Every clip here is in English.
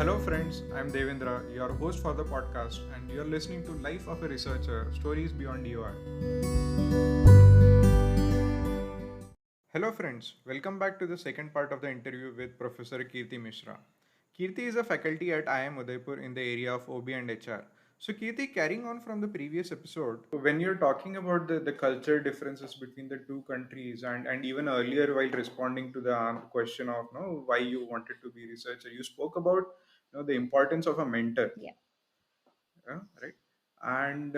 Hello, friends. I'm Devendra, your host for the podcast, and you're listening to Life of a Researcher Stories Beyond UI. Hello, friends. Welcome back to the second part of the interview with Professor Kirti Mishra. Kirti is a faculty at IIM Udaipur in the area of OB and HR. So, Kirti, carrying on from the previous episode, when you're talking about the culture differences between the two countries, and even earlier while responding to the question of why you wanted to be researcher, you spoke about the importance of a mentor. Yeah, Right. And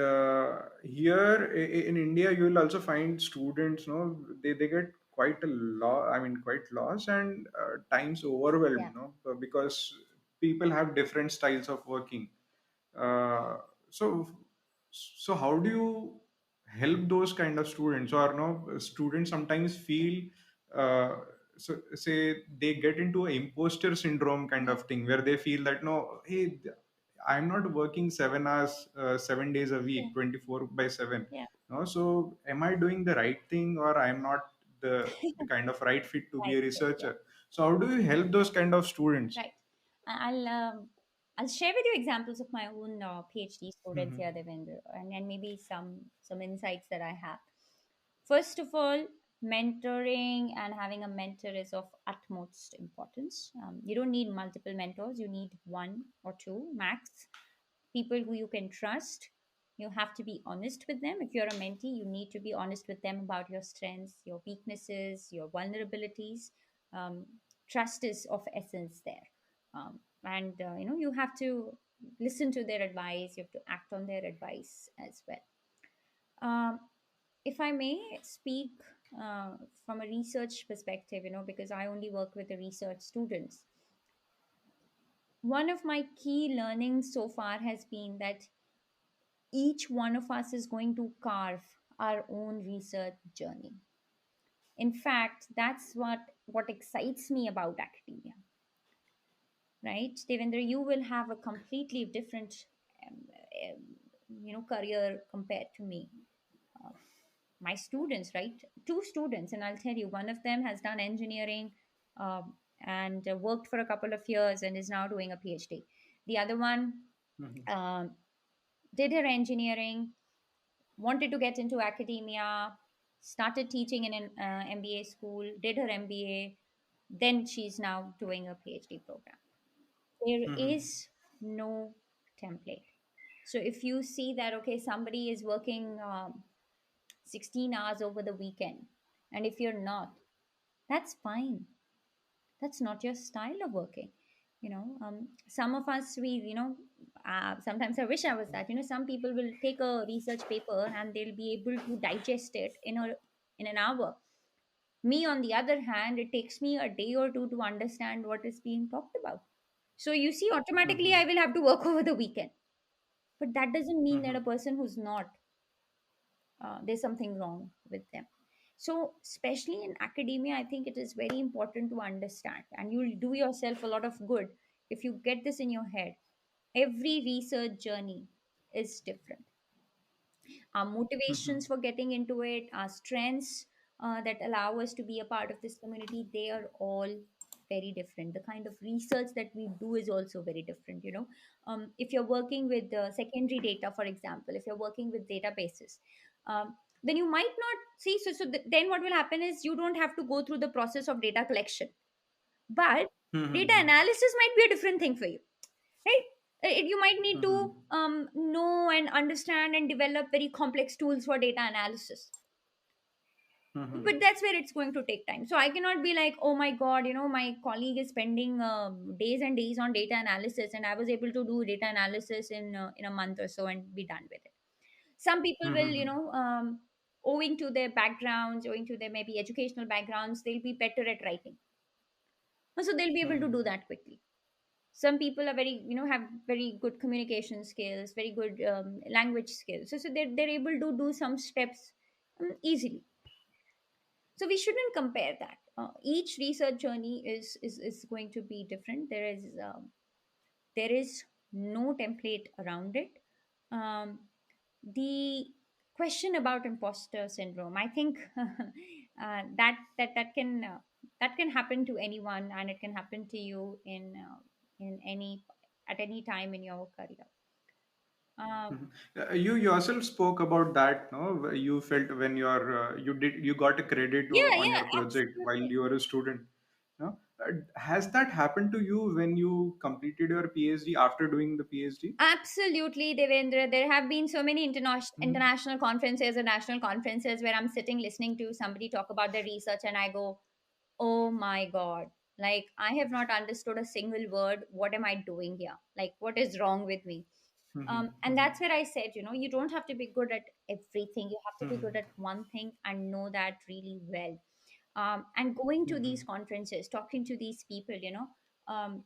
here in India you will also find students, they get quite a lot, I mean quite lost and times overwhelmed, yeah, because people have different styles of working. Uh, so so how do you help those kind of students, or no students sometimes feel uh, so say they get into a imposter syndrome kind yeah, of thing, where they feel that no, hey, I'm not working 7 hours, 7 days a yeah, week, 24/7. yeah. No, so am I doing the right thing, or I'm not the kind of right fit to be Right, a fit, yeah, researcher? So how do you help those kind of students? right. I'll share with you examples of my own PhD students Hmm. here, Devendra, and maybe some insights that I have. First of all, mentoring and having a mentor is of utmost importance. You don't need multiple mentors; you need one or two max. People who you can trust. You have to be honest with them. If you're a mentee, you need to be honest with them about your strengths, your weaknesses, your vulnerabilities. um, Trust is of essence there. And you have to listen to their advice. You have to act on their advice as well. um, if I may speak uh, from a research perspective, because I only work with the research students, one of my key learnings so far has been that each one of us is going to carve our own research journey. In fact, that's what excites me about academia, right? Devendra, you will have a completely different um, career compared to me. uh, my students, right? Two students, and I'll tell you, one of them has done engineering, and worked for a couple of years and is now doing a PhD. The other one Hmm. um, did her engineering, wanted to get into academia, started teaching in an MBA school, did her MBA, then she's now doing a PhD program. There Hmm. is no template. So if you see that, okay, somebody is working 16 hours over the weekend, and if you're not, that's fine. That's not your style of working. Some of us, sometimes I wish I was that. Some people will take a research paper and they'll be able to digest it in an hour. Me, on the other hand, it takes me a day or two to understand what is being talked about. So you see, automatically I Hmm. will have to work over the weekend. But that doesn't mean that Hmm. a person who's not, there's something wrong with them. So, especially in academia, I think it is very important to understand, and you'll do yourself a lot of good if you get this in your head. Every research journey is different. Our Hmm. motivations for getting into it, our strengths that allow us to be a part of this community, they are all very different. The kind of research that we do is also very different. If you're working with secondary data, for example, if you're working with databases, then you might not see. Then what will happen is you don't have to go through the process of data collection, but data Hmm. analysis might be a different thing for you, right? You might need to Hmm. know and understand and develop very complex tools for data analysis, Hmm. but that's where it's going to take time. So I cannot be like, oh my god, my colleague is spending days and days on data analysis, and I was able to do data analysis in a month or so and be done with it. Some people will, Hmm. owing to their backgrounds, owing to their maybe educational backgrounds, they'll be better at writing, so they'll be able to do Hmm. that quickly. Some people are very, have very good communication skills, very good language skills, so they're able to do some steps easily. So we shouldn't compare that. Each research journey is going to be different. There is no template around it. The question about imposter syndrome, I think, that can happen to anyone, and it can happen to you in any at any time in your career. um, Mhm. You yourself spoke about that, no? You felt when you got a credit yeah, on yeah, your project while absolutely. you were a student. No? Has that happened to you when you completed your PhD after doing the PhD? Absolutely, Devendra. There have been so many Mm-hmm. international conferences and national conferences where I'm sitting listening to somebody talk about their research, and I go, oh my God, like I have not understood a single word. What am I doing here? Like, what is wrong with me? And Mm-hmm. that's where I said, you don't have to be good at everything. You have to be good Mm-hmm. at one thing and know that really well. And going to these Mm-hmm. conferences, talking to these people, um,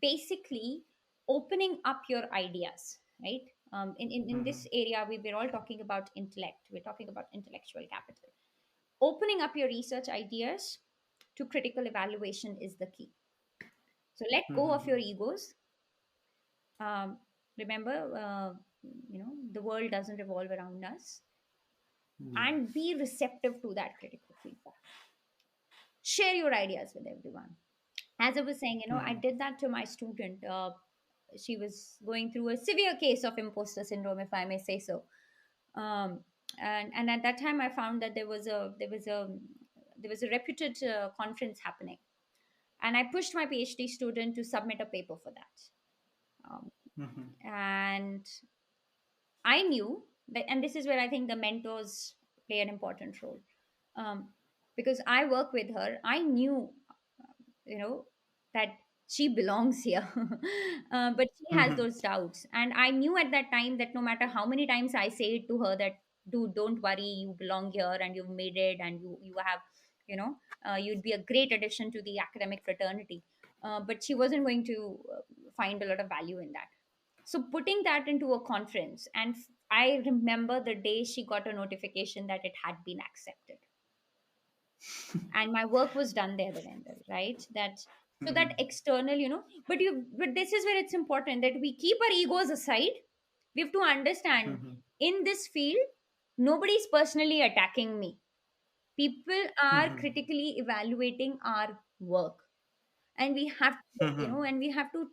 basically opening up your ideas, right? In Mm-hmm. this area, we're all talking about intellect. We're talking about intellectual capital. Opening up your research ideas to critical evaluation is the key. So let go of Mm-hmm. your egos. Um, Remember, the world doesn't revolve around us, Yeah. and be receptive to that critical feedback. Share your ideas with everyone. As I was saying, I Mm-hmm. did that to my student. She was going through a severe case of imposter syndrome, if I may say so. Um, and at that time, I found that there was a reputed conference happening, and I pushed my PhD student to submit a paper for that. Mm-hmm. And I knew that, and this is where I think the mentors play an important role. Um, because I work with her, I knew, you know, that she belongs here. But she has Mm-hmm. those doubts. And I knew at that time that no matter how many times I say it to her that, dude, don't worry, you belong here and you've made it and you have, you'd be a great addition to the academic fraternity. But she wasn't going to find a lot of value in that. So putting that into a conference, and I remember the day she got a notification that it had been accepted, and my work was done there, Devendra, right? That so that Mm-hmm. external, but this is where it's important that we keep our egos aside. We have to understand, Mm-hmm. in this field, nobody's personally attacking me. People are Mm-hmm. critically evaluating our work, and we have to, Mm-hmm. and we have to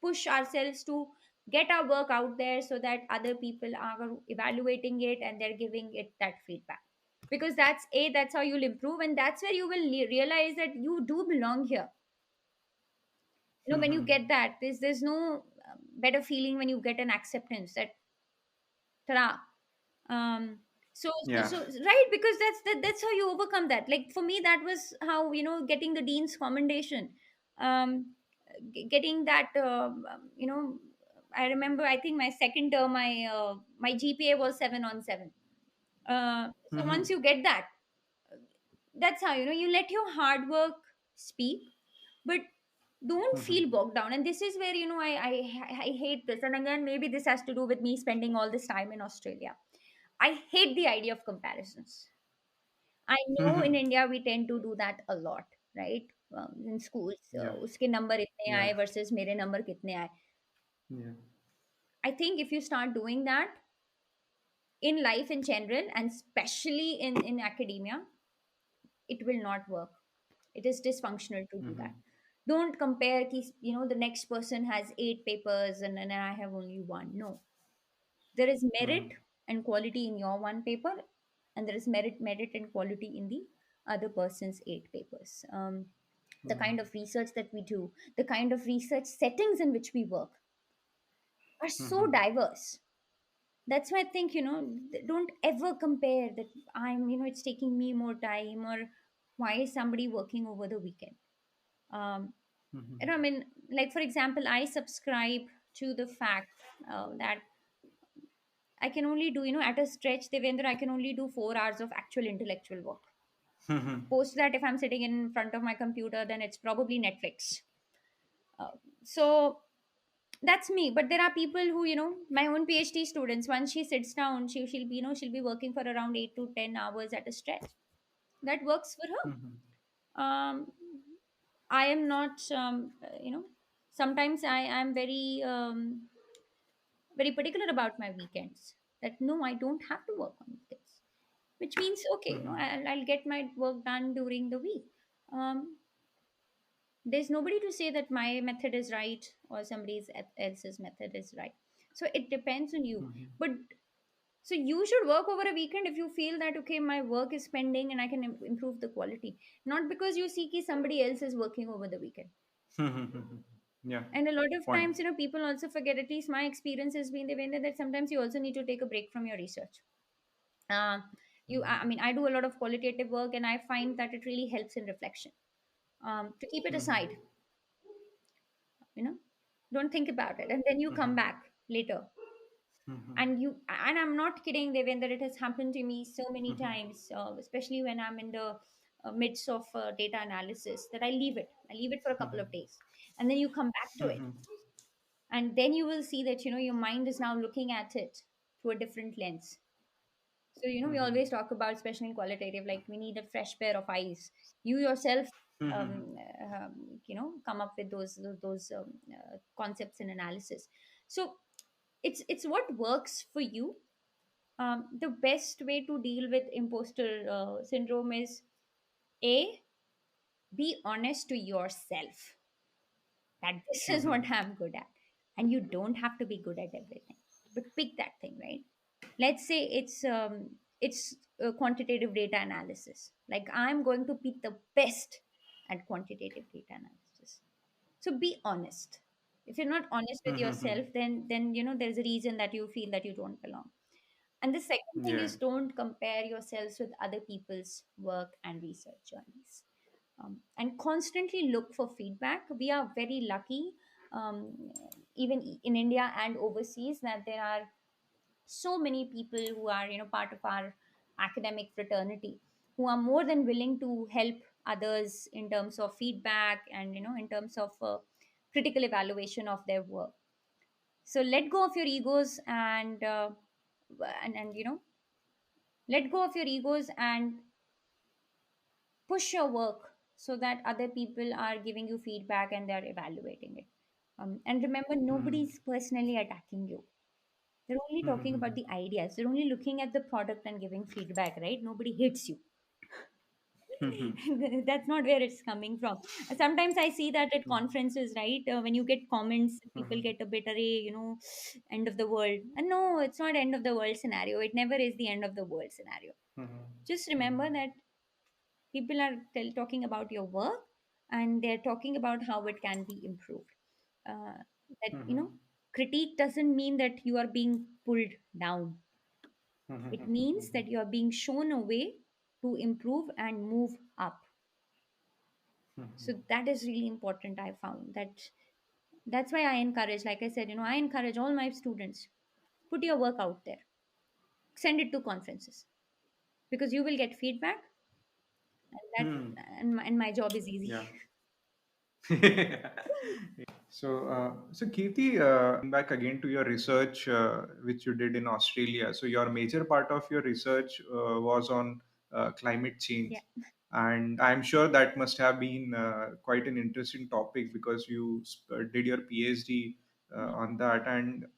push ourselves to get our work out there so that other people are evaluating it and they're giving it that feedback, because that's how you'll improve, and that's where you will realize that you do belong here. When you Mm-hmm. get that, there's no better feeling when you get an acceptance that, ta um Yeah. right, because that's how you overcome that. Like for me, that was how, getting the dean's commendation, um getting that, I remember, I think my second term, my GPA was 7 on 7. So Mm-hmm. once you get that, that's how, you let your hard work speak, but don't Mm-hmm. feel bogged down. And this is where, I hate this. And again, maybe this has to do with me spending all this time in Australia. I hate the idea of comparisons. I know in Mm-hmm. India we tend to do that a lot, right? In schools, Yeah. उसके number इतने Yeah. आए versus मेरे number कितने आए. Yeah. I think if you start doing that in life in general, and especially in academia, it will not work. It is dysfunctional to do that. Mm-hmm. Don't compare the next person has 8 papers and I have only one. No, there is Mm-hmm. merit and quality in your one paper, and there is merit and quality in the other person's 8 papers. The Mm-hmm. kind of research that we do, the kind of research settings in which we work are so Mm-hmm. diverse. That's why I think, don't ever compare that. It's taking me more time, or why is somebody working over the weekend. um I Mm-hmm. mean, like, for example, I subscribe to the fact that I can only do, at a stretch, Devendra, I can only do 4 hours of actual intellectual work. Mm-hmm. Post that, if I'm sitting in front of my computer, then it's probably Netflix. So that's me. But there are people who, my own PhD students, once she sits down, she'll be, she'll be working for around 8 to 10 hours at a stretch. That works for Mm-hmm. her. I am not, sometimes I am very particular about my weekends. That no, I don't have to work on weekends, which means okay, Mm-hmm. I'll get my work done during the week. um There's nobody to say that my method is right or somebody else's method is right. So it depends on you. Mhm. But so you should work over a weekend if you feel that okay, my work is pending and I can improve the quality, not because you see ki somebody else is working over the weekend. Yeah, And a lot of point. times, people also forget. At least my experience has been the way that sometimes you also need to take a break from your research. Uh, I mean, I do a lot of qualitative work, and I find that it really helps in reflection. To keep it Mhm. aside, you know, don't think about it, and then you come Mhm. back later. Mhm. And I'm not kidding, Devendra. It has happened to me so many Mhm. times, especially when I'm in the midst of data analysis, that I leave it for a couple of days, and then you come back to it, Mhm. and then you will see that your mind is now looking at it through a different lens. So we Mhm. always talk about, especially in qualitative, like we need a fresh pair of eyes. You yourself Mhm. come up with those concepts and analysis. So it's what works for you. The best way to deal with imposter syndrome is, a, be honest to yourself that this is Mhm. what I'm good at. And you don't have to be good at everything, but pick that thing, right? Let's say it's quantitative data analysis. Like, I'm going to be the best at quantitative data analysis. So be honest. If you're not honest with Mhm. yourself, then there's a reason that you feel that you don't belong. And the second thing Yeah. is, don't compare yourselves with other people's work and research journeys. And constantly look for feedback. We are very lucky, um, even in India and overseas, that there are so many people who are part of our academic fraternity, who are more than willing to help others in terms of feedback and in terms of critical evaluation of their work. So let go of your egos and let go of your egos and push your work so that other people are giving you feedback and they're evaluating it. And remember, Mhm. nobody's personally attacking you. They're only talking about Mhm. the ideas. They're only looking at the product and giving feedback, right? Nobody hates you. Mhm. That's not where it's coming from. Sometimes I see that at conferences, right? When you get comments, people Mhm. get a bit, "Arey, end of the world." And no, it's not end of the world scenario. It never is the end of the world scenario. Mhm. Just remember that people are talking about your work, and they're talking about how it can be improved. Uh, that Mhm. critique doesn't mean that you are being pulled down. It Mhm. means that you are being shown a way to improve and move up. So that is really important. I found that's why I encourage, like I said, I encourage all my students, put your work out there, send it to conferences, because you will get feedback, and Mhm. my job is easy. Yeah. So Kirti, back again to your research, which you did in Australia. So your major part of your research was on climate Yeah. change, and I'm sure that must have been quite an interesting topic because you did your PhD Yeah. on that, and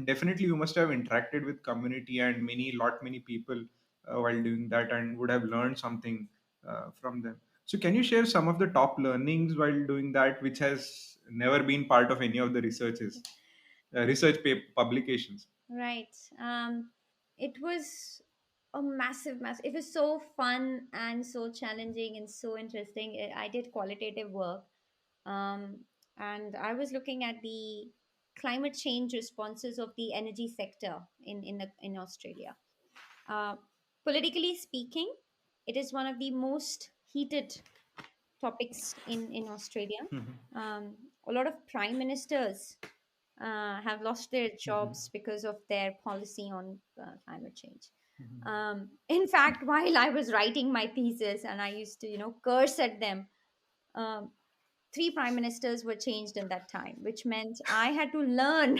definitely you must have interacted with community and many people while doing that, and would have learned something from them. So, can you share some of the top learnings while doing that, which has never been part of any of the publications? Right. It was a massive. It was so fun and so challenging and so interesting. I did qualitative work, um, and I was looking at the climate change responses of the energy sector in Australia. Uh, Politically speaking, it is one of the most heated topics in Australia. Mhm. Um, a lot of prime ministers have lost their Mhm. jobs because of their policy on climate change. Mhm. In fact, while I was writing my thesis and I used to, curse at them, um, three prime ministers were changed in that time, which meant I had to learn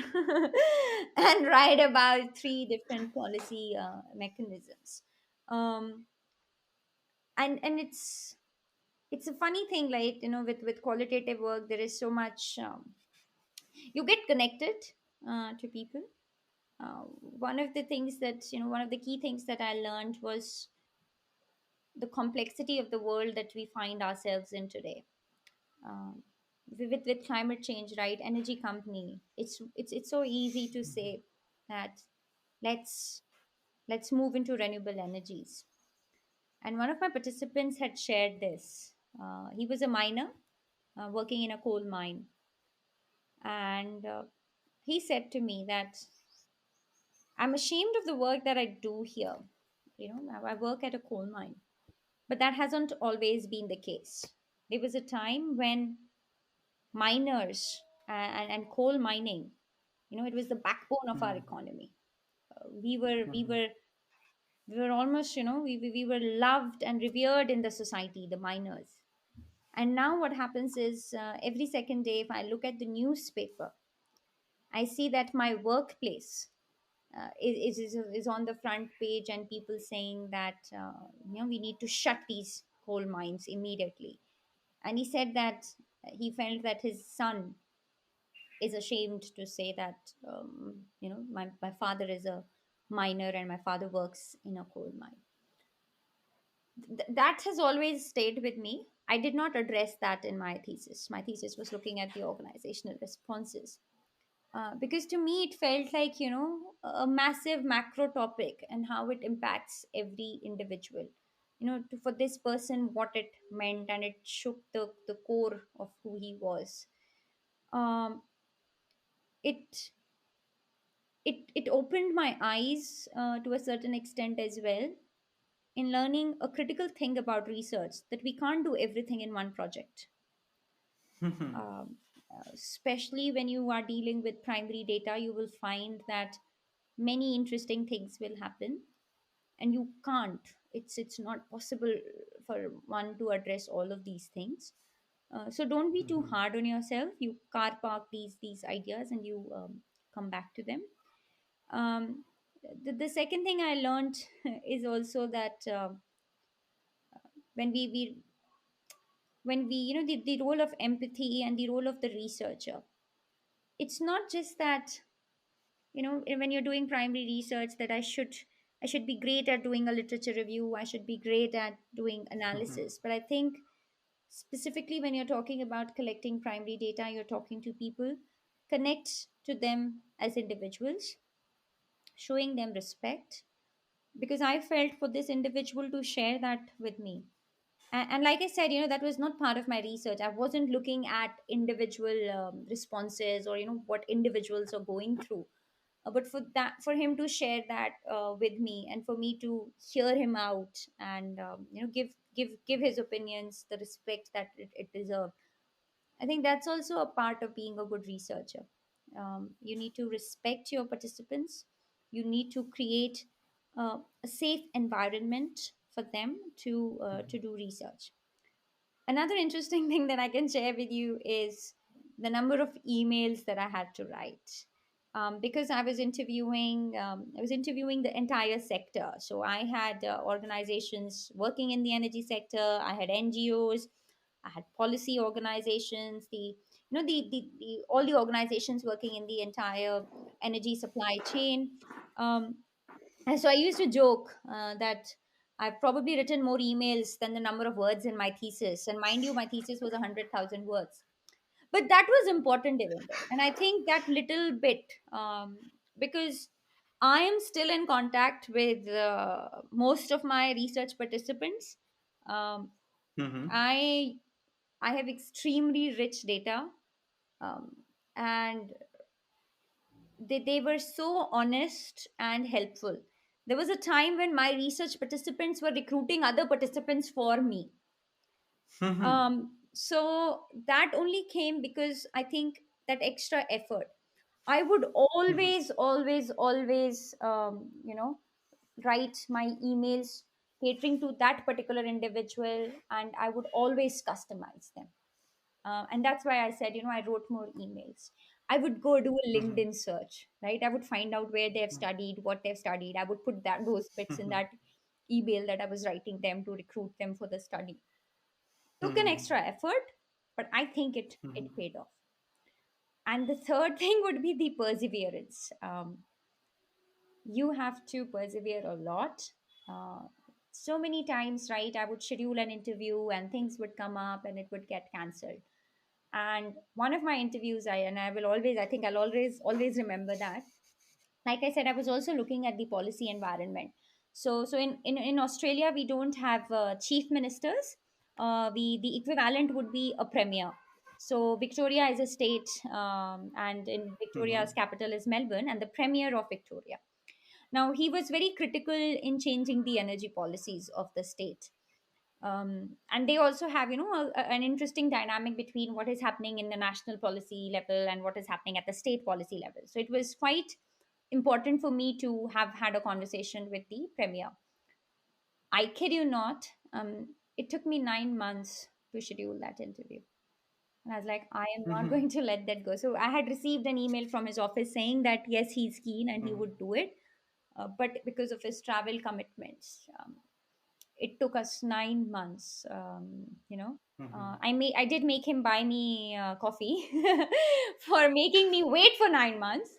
and write about three different policy mechanisms. Um, and it's a funny thing, like with qualitative work, there is so much. You get connected to people. One of the things that one of the key things that I learned was the complexity of the world that we find ourselves in today. with climate change, right? Energy company, it's so easy to say that let's let's move into renewable energies. And one of my participants had shared this. He was a miner working in a coal mine, and he said to me that I'm ashamed of the work that I do here. I work at a coal mine, but that hasn't always been the case. There was a time when miners and coal mining, it was the backbone of our economy. We were almost, we were loved and revered in the society, the miners. And now what happens is, every second day, if I look at the newspaper, I see that my workplace is on the front page, and people saying that we need to shut these coal mines immediately. And he said that he felt that his son is ashamed to say that, my father is a miner and my father works in a coal mine. That has always stayed with me. I did not address that in my thesis. My thesis was looking at the organizational responses, because to me it felt like, a massive macro topic and how it impacts every individual. For this person, what it meant, and it shook the core of who he was. um, it it opened my eyes to a certain extent as well, in learning a critical thing about research, that we can't do everything in one project. um, Especially when you are dealing with primary data, you will find that many interesting things will happen, and you can't, it's not possible for one to address all of these things. So don't be too hard on yourself. You car park these ideas, and you come back to them. um, the second thing I learned is also that, when we the role of empathy and the role of the researcher, it's not just that, when you're doing primary research, that I should be great at doing a literature review, I should be great at doing analysis. But I think specifically when you're talking about collecting primary data, you're talking to people. Connect to them as individuals, showing them respect, because I felt for this individual to share that with me. And like I said, that was not part of my research. I wasn't looking at individual responses, or what individuals are going through. But for him to share that with me, and for me to hear him out, and give his opinions the respect that it deserved. I think that's also a part of being a good researcher. You need to respect your participants. You need to create a safe environment for them to do research. Another interesting thing that I can share with you is the number of emails that I had to write. Because I was interviewing the entire sector. So I had organizations working in the energy sector. I had NGOs. I had policy organizations. The all the organizations working in the entire energy supply chain. Um, and so I used to joke that I've probably written more emails than the number of words in my thesis. And mind you, my thesis was 100,000 words. But that was important, Devinder. And I think that little bit, because I am still in contact with most of my research participants. Um, I I have extremely rich data, um, and they were so honest and helpful. There was a time when my research participants were recruiting other participants for me. So that only came because I think that extra effort. I would always, always, always, write my emails catering to that particular individual, and I would always customize them. And that's why I said, I wrote more emails. I would go do a LinkedIn search, right? I would find out where they've studied, what they've studied. I would put those bits in that email that I was writing them to recruit them for the study. Took an extra effort, but I think it paid off. And the third thing would be the perseverance. You have to persevere a lot. Uh, so many times, right? I would schedule an interview and things would come up and it would get cancelled. And one of my interviews, I will always, I think I'll always remember that. Like I said, I was also looking at the policy environment. So in Australia, we don't have chief ministers. We The equivalent would be a premier. So Victoria is a state, and in Victoria's Mm-hmm. capital is Melbourne, and the premier of Victoria. Now he was very critical in changing the energy policies of the state. And they also have, an interesting dynamic between what is happening in the national policy level and what is happening at the state policy level. So it was quite important for me to have had a conversation with the premier. I kid you not, it took me 9 months to schedule that interview. And I was like, I am not Mm-hmm. going to let that go. So I had received an email from his office saying that yes, he's keen and he Mm-hmm. would do it. But because of his travel commitments, it took us 9 months. Mm-hmm. I did make him buy me coffee for making me wait for 9 months.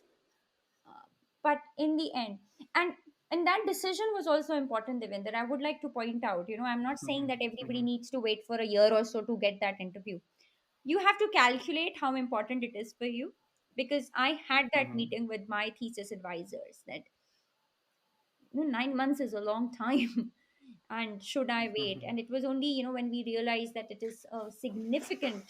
But in the end, and and that decision was also important, Devinder. I would like to point out, I'm not saying that everybody Mm-hmm. needs to wait for a year or so to get that interview. You have to calculate how important it is for you, because I had that Mm-hmm. meeting with my thesis advisors that 9 months is a long time. And should I wait? Mm-hmm. And it was only, when we realized that it is a significant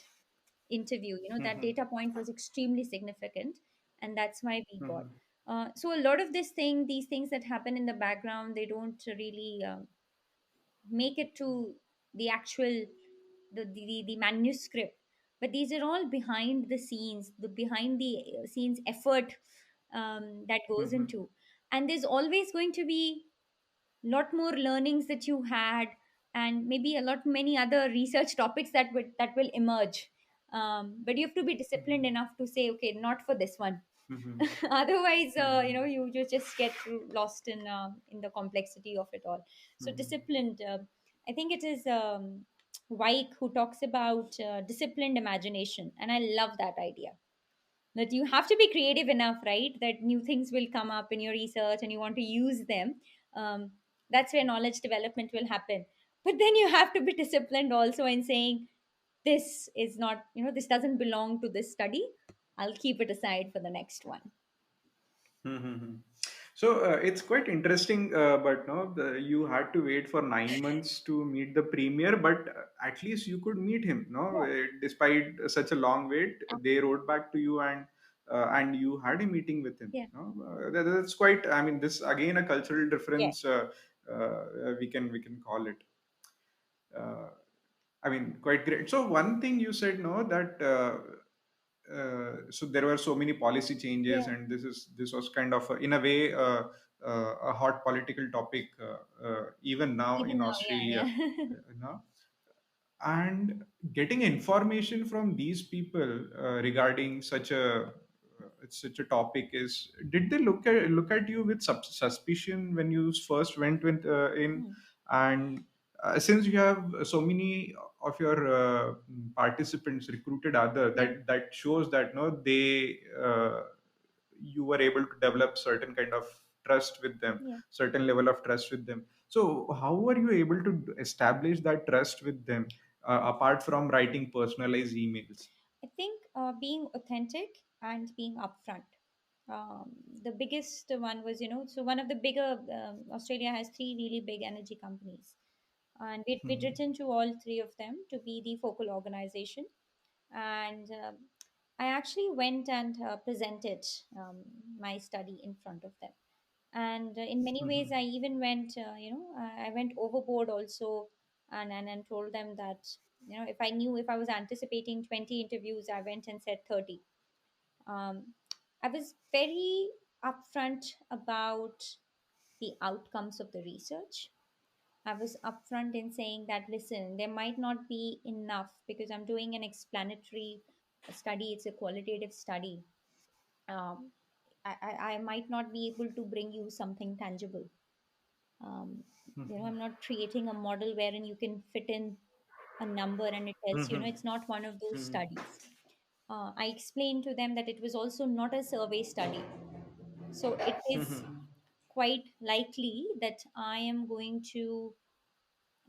interview, that Mm-hmm. data point was extremely significant, and that's why we got. Mm-hmm. So a lot of these things that happen in the background, they don't really make it to the actual, the manuscript. But these are all behind the scenes, the behind the scenes effort that goes Mm-hmm. into. And there's always going to be lot more learnings that you had, and maybe a lot many other research topics that will emerge. But you have to be disciplined enough to say, okay, not for this one. Mm-hmm. Otherwise, Mm-hmm. you just get lost in the complexity of it all. So Mm-hmm. disciplined, I think it is Wyke who talks about disciplined imagination, and I love that idea, that you have to be creative enough, right, that new things will come up in your research and you want to use them. um, that's where knowledge development will happen. But then you have to be disciplined also in saying, this is not, this doesn't belong to this study. I'll keep it aside for the next one. Mm-hmm. So it's quite interesting, but no, you had to wait for 9 months to meet the premier, but at least you could meet him. No, Yeah. despite such a long wait, they wrote back to you and you had a meeting with him. Yeah. No, that's quite. I mean, this again a cultural Yeah. difference. We can call it. Uh, I mean, quite great. So one thing you said, no, that so there were so many policy changes, Yeah. and this was kind of in a way a hot political topic even now Even in now, Australia. yeah, yeah. No? And getting information from these people regarding such a topic is, did they look at you with suspicion when you first went in? Hmm. And since you have so many of your participants recruited other, Yeah. that shows that no they you were able to develop certain kind of trust with them, Yeah. certain level of trust with them. So how were you able to establish that trust with them, apart from writing personalized emails? I think being authentic and being upfront. Um, the biggest one was, so one of the bigger, Australia has three really big energy companies. And we'd Mhm. written to all three of them to be the focal organization. And I actually went and presented my study in front of them. And in many ways, Mhm. I even went, I went overboard also, and told them that, if I knew, if I was anticipating 20 interviews, I went and said 30. um, I was very upfront about the outcomes of the research. I was upfront in saying that, listen, there might not be enough because I'm doing an explanatory study, it's a qualitative study. Um, I might not be able to bring you something tangible. Um, Mhm. I'm not creating a model wherein you can fit in a number and it tells you, Mhm. it's not one of those Mhm. studies. I explained to them that it was also not a survey study. So it is Mhm. quite likely that I am going to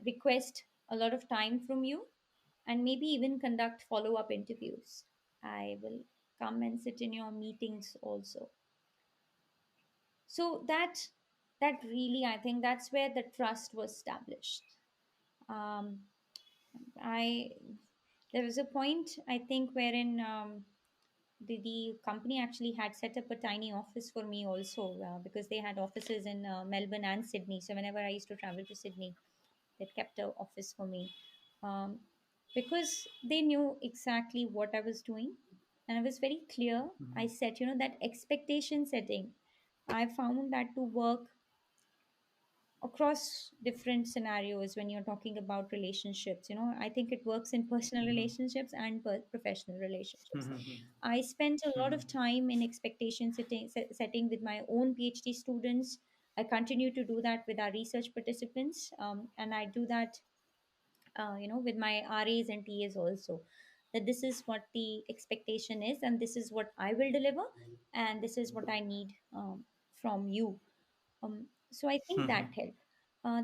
request a lot of time from you. and maybe even conduct follow up interviews. I will come and sit in your meetings also. So that really, I think that's where the trust was established. um, I There was a point, I think, wherein the company actually had set up a tiny office for me also, because they had offices in Melbourne and Sydney. So whenever I used to travel to Sydney, they kept an office for me, um, because they knew exactly what I was doing, and I was very clear. I said, that expectation setting, I found that to work across different scenarios when you're talking about relationships. I think it works in personal relationships and professional relationships. I spent a lot of time in expectation setting with my own PhD students. I continue to do that with our research participants, and I do that with my RAs and TAs also, that this is what the expectation is, and this is what I will deliver, and this is what I need from you. So I think that helped.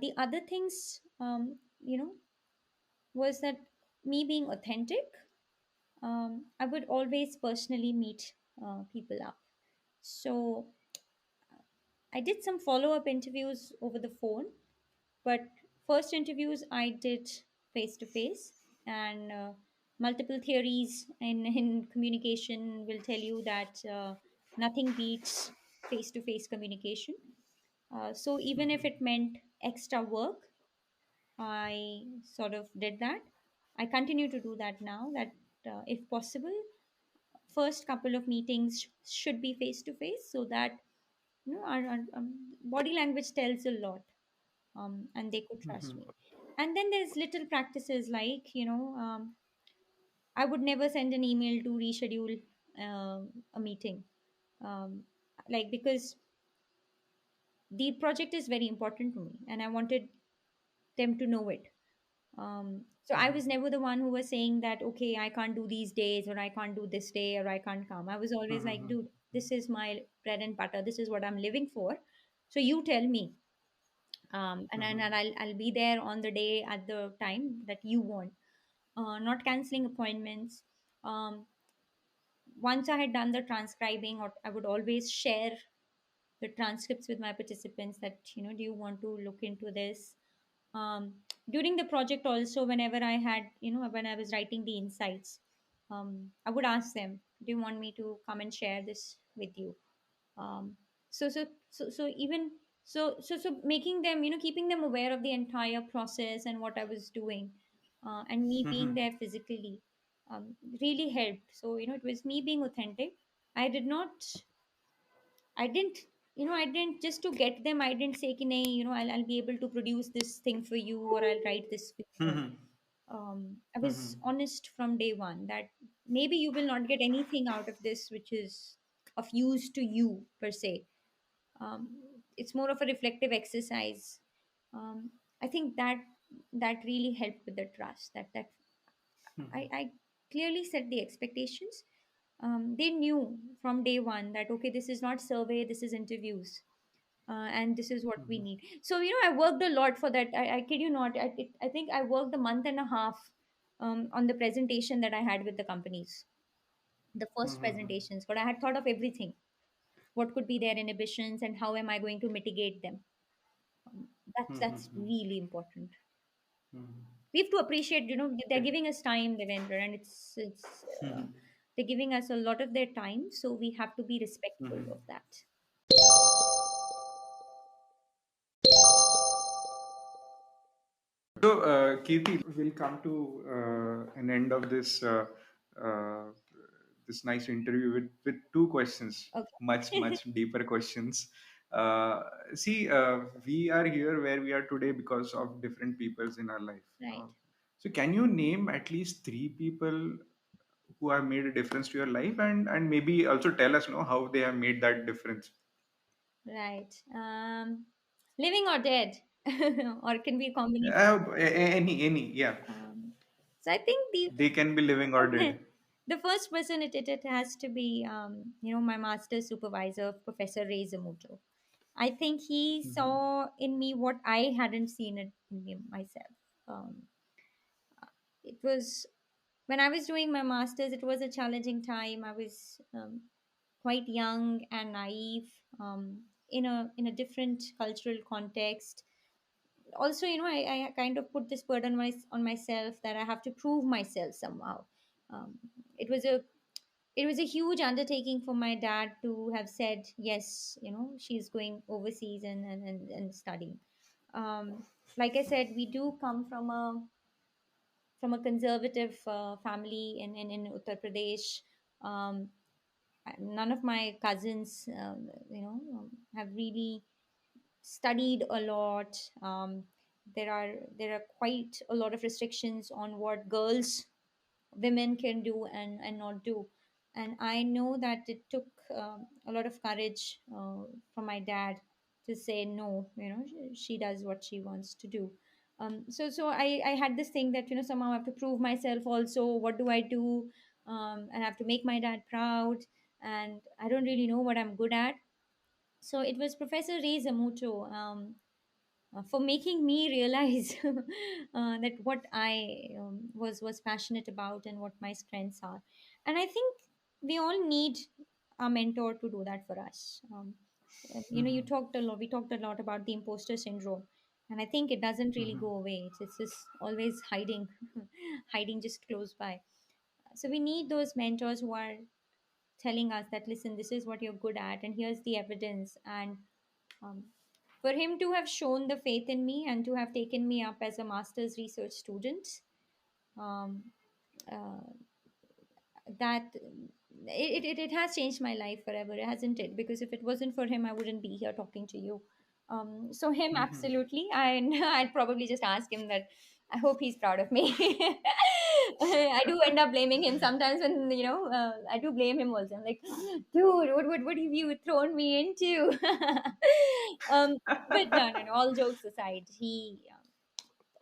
The other things, was that me being authentic, I would always personally meet people up. So I did some follow up interviews over the phone, but first interviews I did face to face. And multiple theories in communication will tell you that nothing beats face to face communication. So even if it meant extra work, I sort of did that. I continue to do that now, that if possible, first couple of meetings should be face to face, so that our body language tells a lot, and they could trust me. And then there's little practices like, I would never send an email to reschedule a meeting, um, like, because the project is very important to me and I wanted them to know it. So I was never the one who was saying that, okay, I can't do these days, or I can't do this day, or I can't come. I was always like, dude, this is my bread and butter. This is what I'm living for. So you tell me, and I'll be there on the day at the time that you want. Not canceling appointments. Um, Once I had done the transcribing, or I would always share the transcripts with my participants, that, do you want to look into this? um, During the project also, whenever I had, when I was writing the insights, I would ask them, do you want me to come and share this with you? um, so even so making them, keeping them aware of the entire process and what I was doing, and me being there physically, really helped. So, it was me being authentic. I did not I didn't, I didn't just to get them. I didn't say, Ki, nahi, I'll be able to produce this thing for you, or I'll write this for you. No. I was honest from day one that maybe you will not get anything out of this which is of use to you per se. Um, it's more of a reflective exercise. Um, I think that really helped with the trust. That I clearly set the expectations. They knew from day one that, okay, this is not survey, this is interviews, and this is what we need. So, I worked a lot for that. I kid you not. I think I worked a month and a half on the presentation that I had with the companies, the first presentations. But I had thought of everything. What could be their inhibitions, and how am I going to mitigate them? Um, that's really important. We have to appreciate, they're giving us time, Devendra, and it's they're giving us a lot of their time, so we have to be respectful of that. So, Kirti, we'll come to an end of uh, this nice interview with two questions, Okay. much deeper questions. Uh, See, we are here where we are today because of different peoples in our life. Right. So, can you name at least three people who have made a difference to your life, and maybe also tell us, how they have made that difference? Right. Living or dead, or can be a combination. Any, yeah. Um, so I think They can be living or dead. the first person, it has to be, my master supervisor, Professor Ray Zamuto. I think he saw in me what I hadn't seen it in me myself. Um, it was when I was doing my masters, it was a challenging time. I was quite young and naive, in a different cultural context. Also, I kind of put this burden on myself that I have to prove myself somehow. um, it was a huge undertaking for my dad to have said yes, she's going overseas and studying. um, like I said, we do come from a conservative family in Uttar Pradesh. um, None of my cousins have really studied a lot. There are quite a lot of restrictions on what girls, women can do and not do. And I know that it took a lot of courage from my dad to say no. She does what she wants to do. So I had this thing that somehow I have to prove myself also. What do I do? And I have to make my dad proud, and I don't really know what I'm good at. So it was Professor Ray Zamuto, for making me realize that what I was passionate about and what my strengths are. And I think we all need a mentor to do that for us. You Mm-hmm. talked a lot. We talked a lot about the imposter syndrome, and I think it doesn't really Mm-hmm. go away. It's just always hiding, hiding just close by. So we need those mentors who are telling us that, listen, this is what you're good at, and here's the evidence. And um, for him to have shown the faith in me and to have taken me up as a master's research student, um, uh, that it has changed my life forever, hasn't it? Because if it wasn't for him, I wouldn't be here talking to you. So him, Mm-hmm. absolutely. I'd probably just ask him that. I hope he's proud of me. I do end up blaming him sometimes when I do blame him also. I'm like, dude, what have you thrown me into? um, but no. All jokes aside, he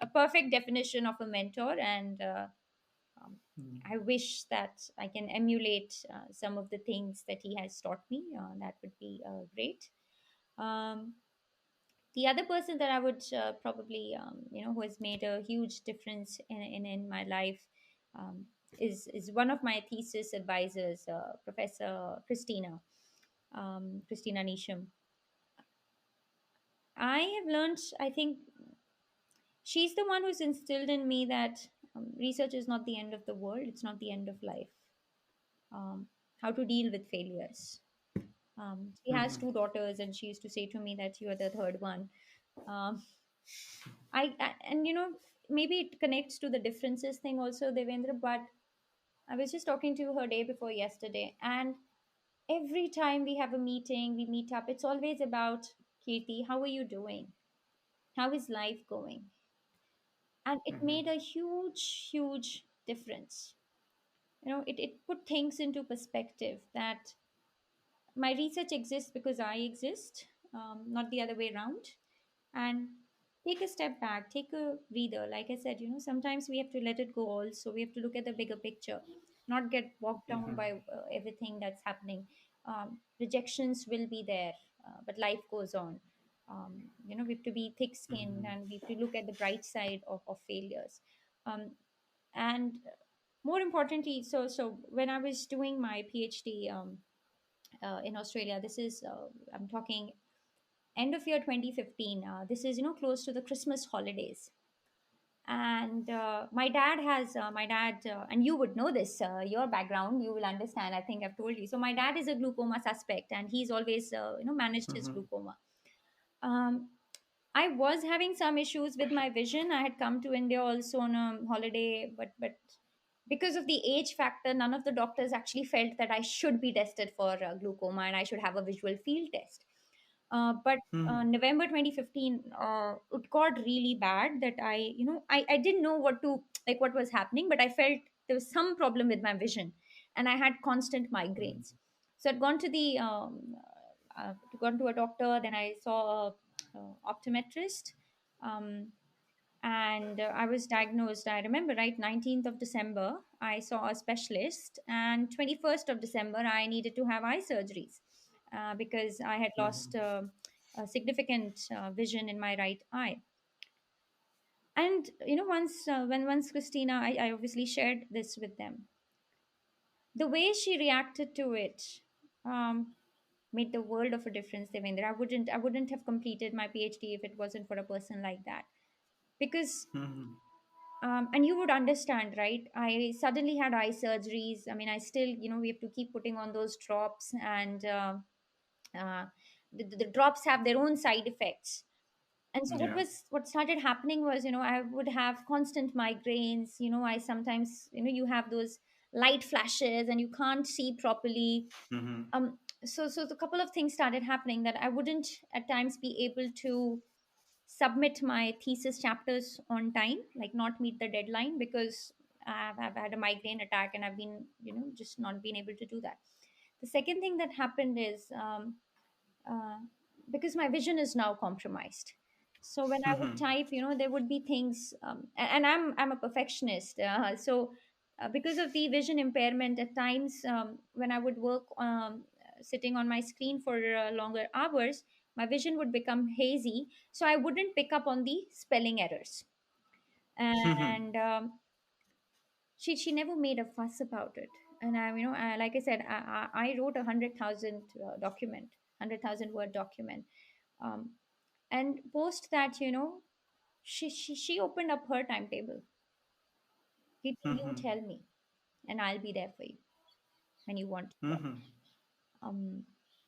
a perfect definition of a mentor, and um, I wish that I can emulate some of the things that he has taught me. That would be great. Um, the other person that I would probably, who has made a huge difference in my life, um, is one of my thesis advisors, Professor Christina Nisham. I have learned, I think, she's the one who's instilled in me that research is not the end of the world, it's not the end of life. How to deal with failures. She has Mm-hmm. two daughters, and she used to say to me that you are the third one. Um, and maybe it connects to the differences thing also, Devendra. But I was just talking to her day before yesterday, and every time we have a meeting, we meet up. It's always about, Kirti, how are you doing? How is life going? And it Mm-hmm. made a huge, huge difference. It put things into perspective that my research exists because I exist, not the other way around. And take a step back, take a breather. Like I said, sometimes we have to let it go also. We have to look at the bigger picture, not get bogged down Mm-hmm. by everything that's happening. Rejections will be there, but life goes on. We have to be thick skinned, Mm-hmm. and we have to look at the bright side of failures. Um, and more importantly, so when I was doing my PhD, in Australia. This is, I'm talking end of year 2015. This is, close to the Christmas holidays. And my dad, and you would know this, your background, you will understand. I think I've told you. So my dad is a glaucoma suspect, and he's always, managed his Mm-hmm. glaucoma. Um, I was having some issues with my vision. I had come to India also on a holiday, but because of the age factor, none of the doctors actually felt that I should be tested for glaucoma and I should have a visual field test. But Mm-hmm. November 2015, it got really bad that I didn't know what was happening, but I felt there was some problem with my vision, and I had constant migraines. So I'd gone to the gone to a doctor. Then I saw a optometrist. Um, and I was diagnosed. I remember, right, 19th of December, I saw a specialist, and 21st of December, I needed to have eye surgeries because I had lost Mm-hmm. a significant vision in my right eye. And once when once Christina, I obviously shared this with them. The way she reacted to it um, made the world of a difference, Devendra. I wouldn't have completed my PhD if it wasn't for a person like that. Because Mhm. and you would understand, right? I suddenly had eye surgeries. I mean, I still, we have to keep putting on those drops, and uh, the drops have their own side effects. And so Yeah. what started happening was, I would have constant migraines. I sometimes, you have those light flashes and you can't see properly. Mhm. So the couple of things started happening, that I wouldn't at times be able to submit my thesis chapters on time, like not meet the deadline, because I've had a migraine attack and I've been, just not been able to do that. The second thing that happened is, uh, because my vision is now compromised. So when I would Mhm. type, there would be things, and I'm a perfectionist. Because of the vision impairment, at times when I would work sitting on my screen for longer hours, my vision would become hazy, so I wouldn't pick up on the spelling errors. Mhm. And she never made a fuss about it. And like I said, I wrote 100,000 document, 100,000 word document. um, and post that, she opened up her timetable. You Mhm. tell me, and I'll be there for you when you want to talk. Mhm. um,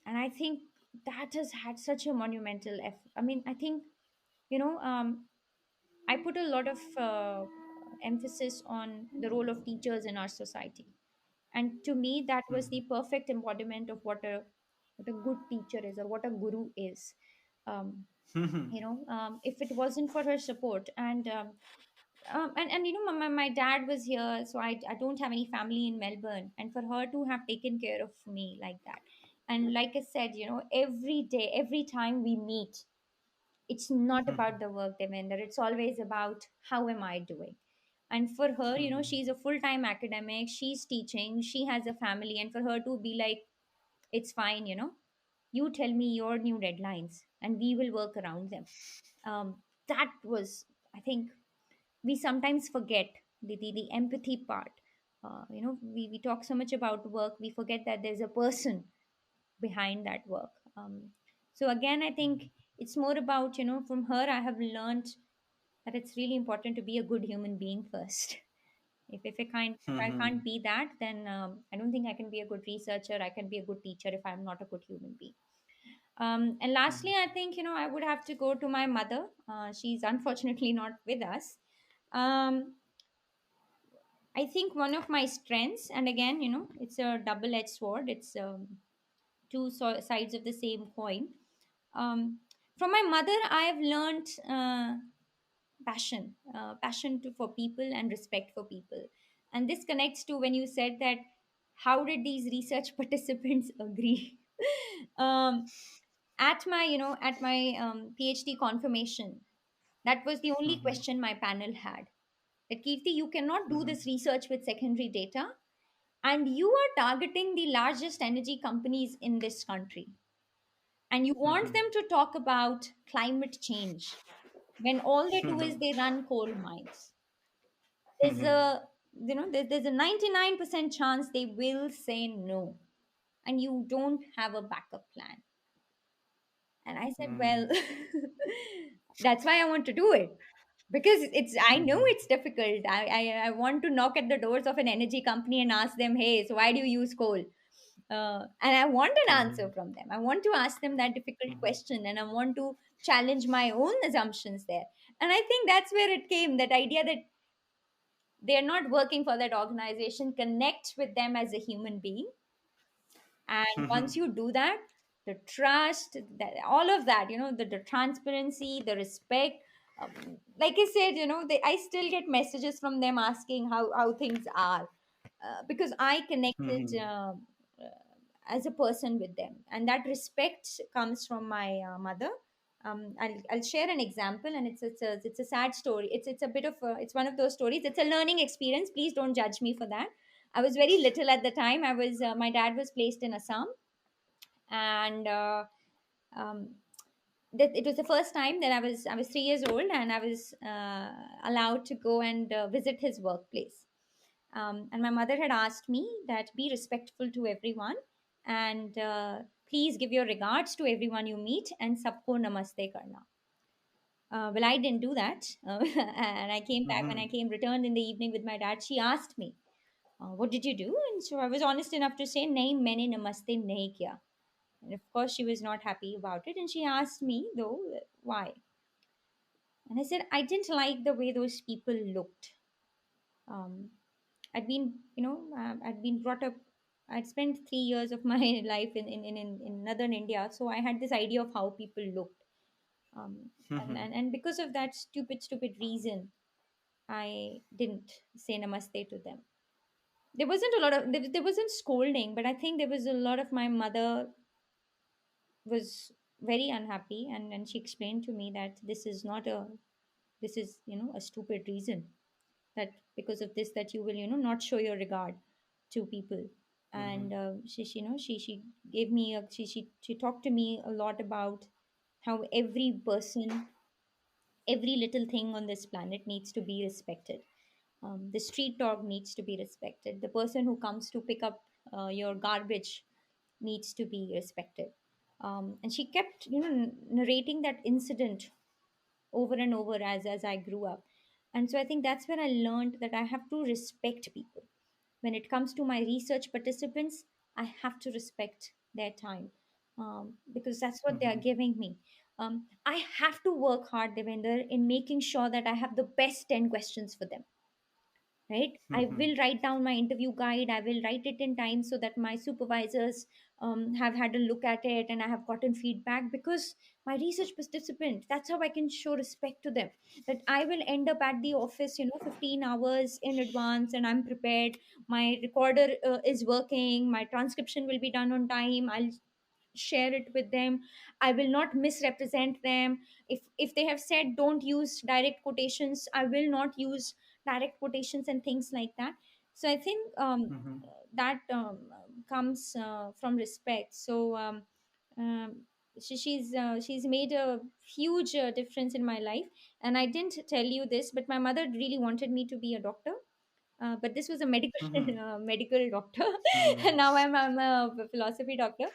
and I think that has had such a monumental effect. I mean, I think, you know um, I put a lot of emphasis on the role of teachers in our society. And to me, that was the perfect embodiment of what a good teacher is, or what a guru is. Um, Mhm. if it wasn't for her support, and my dad was here, so I don't have any family in Melbourne, and for her to have taken care of me like that. And like I said, every day, every time we meet, it's not Mhm. about the work, Devinder. It's always about how am I doing. And for her, Mhm. she's a full-time academic, she's teaching, she has a family, and for her to be like, it's fine, you tell me your new deadlines and we will work around them. That was, I think, we sometimes forget the empathy part. We talk so much about work, we forget that there's a person behind that work. So again, I think it's more about, from her I have learned that it's really important to be a good human being first. If I can't Mhm. be that, then I don't think I can be a good researcher, I can be a good teacher if I'm not a good human being. And lastly, I think, I would have to go to my mother. She's unfortunately not with us. um, I think one of my strengths, and again, it's a double edged sword, it's two sides of the same coin. Um, from my mother, I have learned passion for people and respect for people. And this connects to when you said that, how did these research participants agree? um, at my PhD confirmation, that was the only Mhm. question my panel had. That, Kirti, you cannot do Mhm. this research with secondary data, and you are targeting the largest energy companies in this country, and you want Mhm. them to talk about climate change when all they do is Mhm. they run coal mines. There's Mhm. a there's a 99% chance they will say no, and you don't have a backup plan. And I said, well, Mhm. that's why I want to do it, because I know Mhm. it's difficult. I want to knock at the doors of an energy company and ask them, hey, so why do you use coal? And I want an answer Mhm. from them. I want to ask them that difficult question, and I want to challenge my own assumptions there. And I think that's where it came, that idea that they're not working for that organization, connect with them as a human being. And once Mhm. you do that, the trust, that all of that, the transparency, the respect, like I said, I still get messages from them asking how things are, because I connected Mhm. as a person with them, and that respect comes from my mother. I'll share an example, and it's a sad story. It's a bit of it's one of those stories. It's a learning experience. Please don't judge me for that. I was very little at the time. My dad was placed in Assam, and um, that it was the first time that I was 3 years old, and I was allowed to go and visit his workplace. And my mother had asked me that be respectful to everyone, and please give your regards to everyone you meet, and sabko namaste karna. Well, I didn't do that, and I came back. When I Mm-hmm. came returned in the evening with my dad, she asked me, "What did you do?" And so I was honest enough to say, "Nahi, maine namaste nahi kiya." And of course, she was not happy about it, and she asked me though why. And I said I didn't like the way those people looked. Um, I'd been, I'd been brought up. I'd spent 3 years of my life in northern India, so I had this idea of how people looked. Um, and, Mm-hmm. and and because of that stupid reason, I didn't say namaste to them. There wasn't a lot of there wasn't scolding, but I think there was a lot of my mother was very unhappy, and she explained to me that this is a stupid reason, that because of this that you will not show your regard to people. Mm-hmm. And she gave me she talked to me a lot about how every person, every little thing on this planet needs to be respected. The street dog needs to be respected, the person who comes to pick up your garbage needs to be respected. And she kept narrating that incident over and over as I grew up. And so I think that's where I learned that I have to respect people. When it comes to my research participants, I have to respect their time, because that's what they are Mm-hmm. giving me. I have to work hard, Devender, in making sure that I have the best 10 questions for them, right? I Mm-hmm. will write down my interview guide, I will write it in time so that my supervisors have had a look at it and I have gotten feedback, because my research participant, that's how I can show respect to them. That I will end up at the office 15 hours in advance, and I'm prepared, my recorder is working, my transcription will be done on time, I'll share it with them, I will not misrepresent them. If they have said don't use direct quotations, I will not use direct quotations and things like that. So I think Mm-hmm. that comes from respect. So she's made a huge difference in my life. And I didn't tell you this, but my mother really wanted me to be a doctor, but this was a medical Mm-hmm. medical doctor. Mm-hmm. And now I'm a philosophy doctor.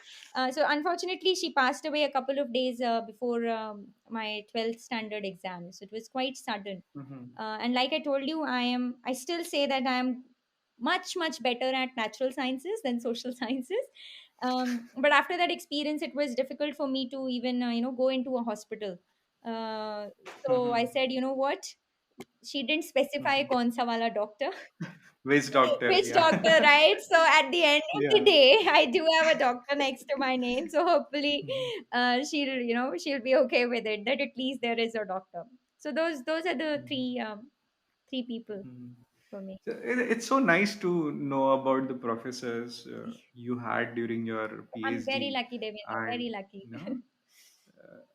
So unfortunately, she passed away a couple of days before my 12th standard exam. So it was quite sudden. Mm-hmm. And like I told you, I still say that I am much better at natural sciences than social sciences. But after that experience, it was difficult for me to even go into a hospital. Uh, so I Mm-hmm. said, you know what? She didn't specify Mm-hmm. kaun sa wala doctor, Which doctor? which doctor, Yeah. right? So at the end of the Yeah. day, I do have a doctor next to my name. So hopefully, Mm-hmm. she'll be okay with it. That at least there is a doctor. So those are the three people Mm-hmm. for me. So it's so nice to know about the professors you had during your I'm very PhD, lucky, Devendra. and Very lucky. you know,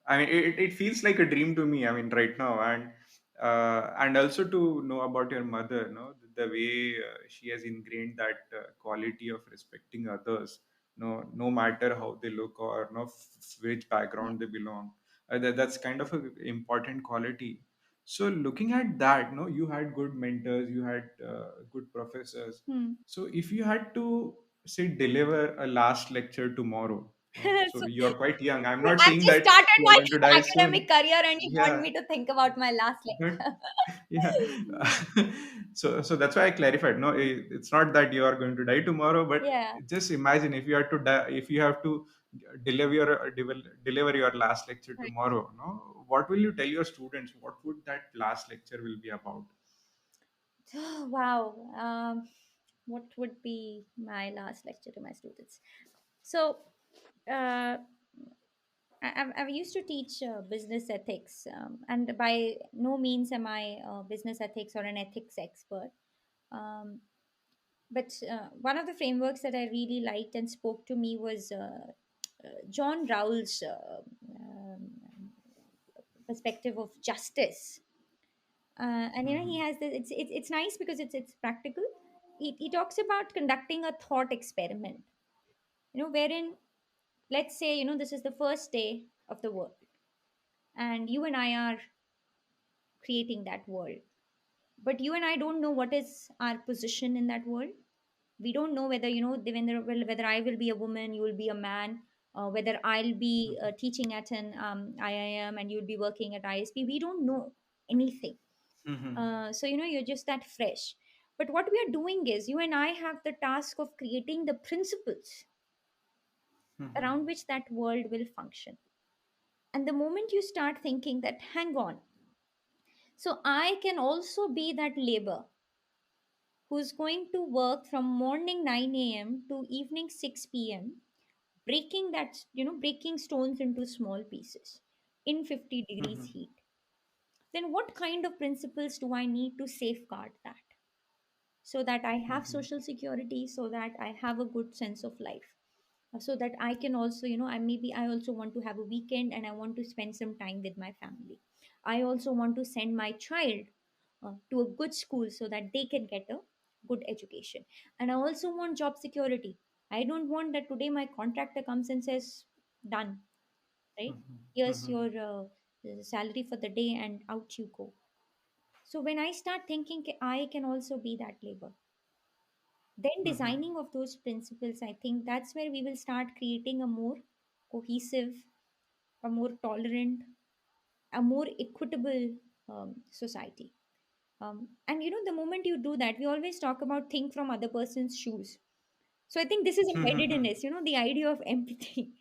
I mean, it feels like a dream to me. I mean, right now, and also to know about your mother, the way she has ingrained that quality of respecting others, no matter how they look or which Yeah. background they belong. That's kind of an important quality. So looking at that, you had good mentors, you had good professors. Hmm. So if you had to say deliver a last lecture tomorrow, so So you're quite young. I'm you not saying actually that started you are my going to die soon. academic career, and you want Yeah, me to think about my last but lecture. yeah. So that's why I clarified. No, it's not that you are going to die tomorrow, but Yeah. just imagine if you have to die, if you have to deliver deliver your last lecture tomorrow. No, what will you tell your students? What would that last lecture will be about? Wow. What would be my last lecture to my students? So, uh, I've used to teach business ethics, and by no means am I a business ethics or an ethics expert. Um, but one of the frameworks that I really liked and spoke to me was John Rawls' perspective of justice. And he Mhm. has this. It's nice because it's practical. He talks about conducting a thought experiment. Wherein, let's say, this is the first day of the work. and you and I are creating that world. But you and I don't know what is our position in that world. We don't know whether, whether I will be a woman, you will be a man, whether I'll be teaching at an IIM and you'll be working at ISP. We don't know anything. Mhm. So you're just that fresh. But what we are doing is, you and I have the task of creating the principles Mhm. around which that world will function. And the moment you start thinking that, hang on, so I can also be that labor who's going to work from morning 9 a.m. to evening 6 p.m., breaking breaking stones into small pieces in 50 degrees Mhm. heat, then what kind of principles do I need to safeguard that, so that I have Mhm. social security, so that I have a good sense of life, so that I can also, I also want to have a weekend and I want to spend some time with my family. I also want to send my child to a good school so that they can get a good education. And I also want job security. I don't want that today my contractor comes and says, done, right? Mhm. Here's Mhm. your salary for the day and out you go. So when I start thinking I can also be that labor, then Mhm. designing of those principles, I think that's where we will start creating a more cohesive, a more tolerant, a more equitable society. And the moment you do that, we always talk about think from other person's shoes. So I think this is embedded in Mhm. us, the idea of empathy.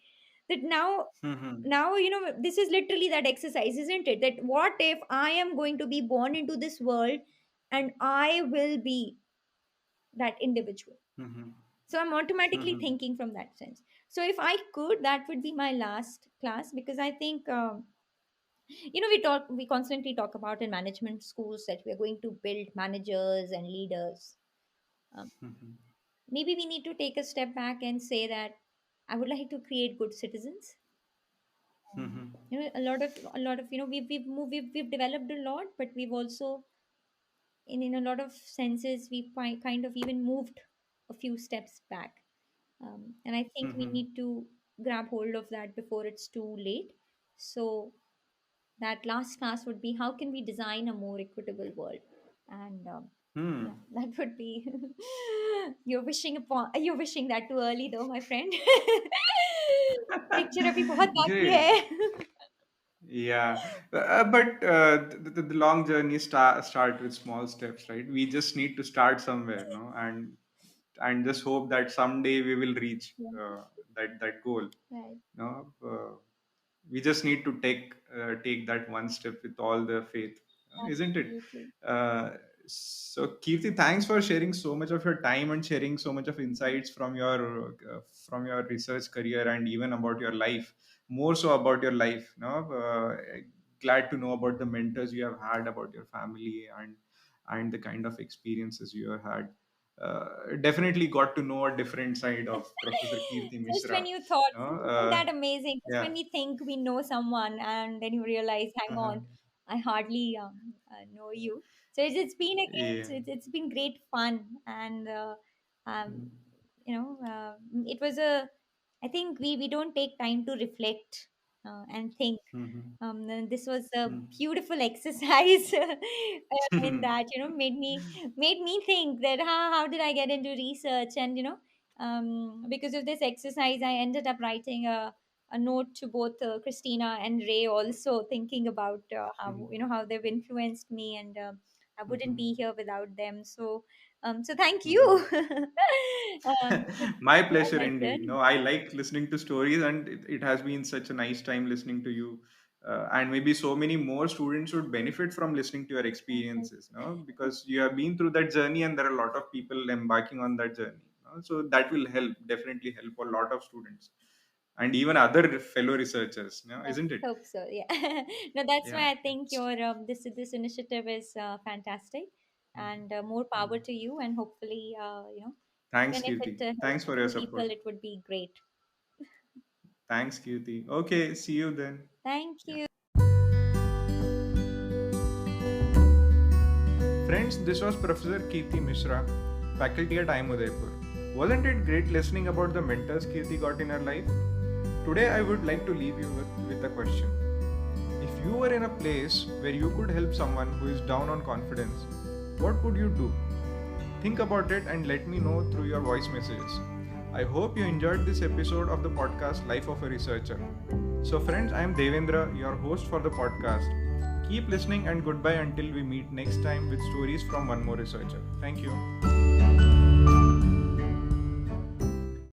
That now, Mhm. this is literally that exercise, isn't it? That what if I am going to be born into this world and I will be that individual? Mhm. So I'm automatically Mhm. thinking from that sense. So if I could, that would be my last class, because I think we constantly talk about in management schools that we are going to build managers and leaders. um, Mhm. Maybe we need to take a step back and say that I would like to create good citizens. Mhm. A lot of we've developed a lot, but we've also, in a lot of senses, we've kind of even moved a few steps back. And I think we Mhm. need to grab hold of that before it's too late. So that last class would be, how can we design a more equitable world? And Hmm. yeah, that would be. You're wishing that too early, though, my friend. Picture अभी बहुत बाकी Great. है. Yeah, but the long journey start with small steps, right? We just need to start somewhere, no, and just hope that someday we will reach Yeah, that goal. right. No, we just need to take that one step with all the faith, isn't it? Absolutely. uh, so Kirti, thanks for sharing so much of your time and sharing so much of Mhm. insights from your research career and even about your life, more so about your life, no. Glad to know about the mentors you have had, about your family, and the kind of experiences you have had. Definitely got to know a different side of Professor Kirti Just Mishra. when you thought, No? isn't that amazing? Just Yeah. when we think we know someone, and then you realize, hang Uh-huh. on, I hardly know you. So it's been again, Yeah. it's been great fun, and um, Mhm. it was a. I think we don't take time to reflect and think. Mhm. And this was a Mhm. beautiful exercise in that, made me think that how did I get into research? And because of this exercise, I ended up writing a note to both Christina and Ray, also thinking about how Mhm. how they've influenced me, and I wouldn't Mhm. be here without them. So thank you. Mhm. My All pleasure my indeed. No, turn. I like listening to stories, and it has been such a nice time listening to you. And maybe so many more students would benefit from listening to your Perfect. experiences, no? Because you have been through that journey, and there are a lot of people embarking on that journey. No? So that will help, definitely help a lot of students, and even other fellow researchers. No, I isn't it? hope so. Yeah. No, that's Yeah. why I Yeah. think your this initiative is fantastic, and more power Mhm. to you. And hopefully, Thanks, even if it Kirti. helps Thanks for your some people, support. it would be great. Thanks, Kirti. Okay, see you then. Thank Yeah. you. Friends, this was Professor Kirti Mishra, faculty at IIM Udaipur. Wasn't it great listening about the mentors Kirti got in her life? Today, I would like to leave you with a question. If you were in a place where you could help someone who is down on confidence, what would you do? Think about it and let me know through your voice messages. I hope you enjoyed this episode of the podcast Life of a Researcher. So, friends, I am Devendra, your host for the podcast. Keep listening and goodbye until we meet next time with stories from one more researcher. Thank you.